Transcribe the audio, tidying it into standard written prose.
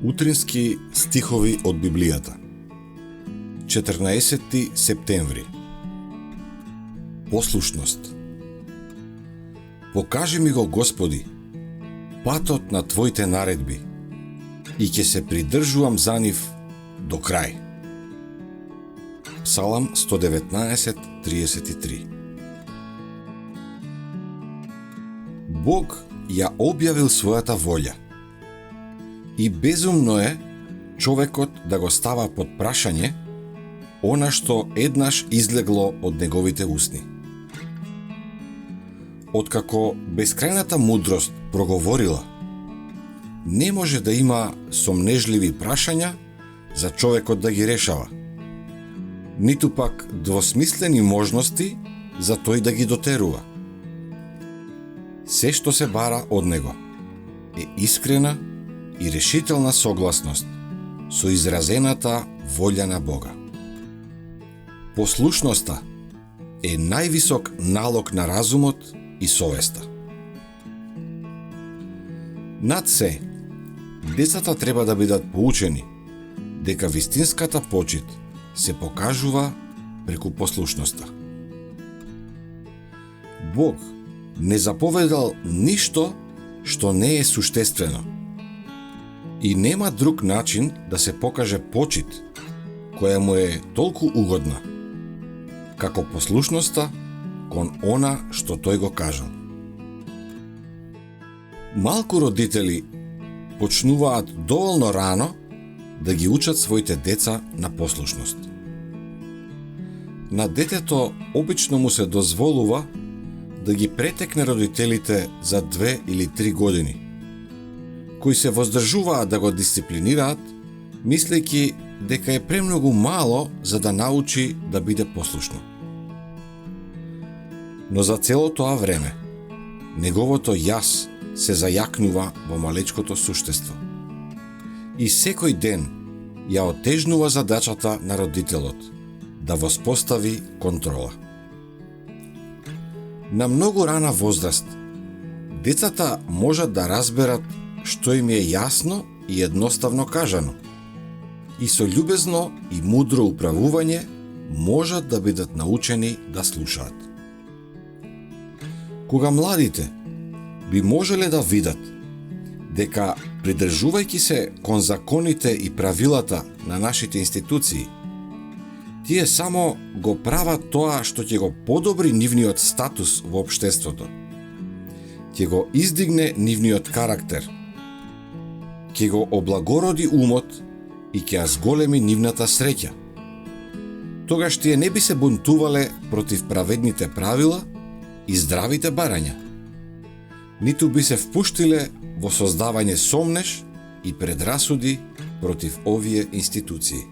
Утрински стихови од Библијата. 14 септември. Послушност. Покажи ми го, Господи, патот на Твоите наредби и ќе се придржувам за нив до крај. Псалам 119:33. Бог ја објавил својата волја. И безумно е човекот да го става под прашање она што еднаш излегло од неговите устни. Откако бескрајната мудрост проговорила, не може да има сомнежливи прашања за човекот да ги решава, ниту пак двосмислени можности за тој да ги дотерува. Се што се бара од него е искрена и решителна согласност со изразената волја на Бога. Послушноста е највисок налог на разумот и совеста. Над се, децата треба да бидат поучени дека вистинската почит се покажува преку послушноста. Бог не заповедал ништо што не е суштествено. И нема друг начин да се покаже почит, која му е толку угодна, како послушноста кон она што тој го кажал. Малку родители почнуваат доволно рано да ги учат своите деца на послушност. На детето обично му се дозволува да ги претекне родителите за 2 или 3 години, кои се воздржуваат да го дисциплинираат, мислејќи дека е премногу мало за да научи да биде послушно. Но за цело тоа време, неговото јас се зајакнува во малечкото суштество. И секој ден ја отежнува задачата на родителот да воспостави контрола. На многу рана возраст, децата можат да разберат што им е јасно и едноставно кажано, и со љубезно и мудро управување можат да бидат научени да слушаат. Кога младите би можеле да видат дека, придржувајќи се кон законите и правилата на нашите институции, тие само го прават тоа што ќе го подобри нивниот статус во општеството, ќе го издигне нивниот карактер, ќе го облагороди умот и ќе ја зголеми нивната среќа. Тогаш тие не би се бунтувале против праведните правила и здравите барања, ниту би се впуштиле во создавање сомнеш и предрасуди против овие институции.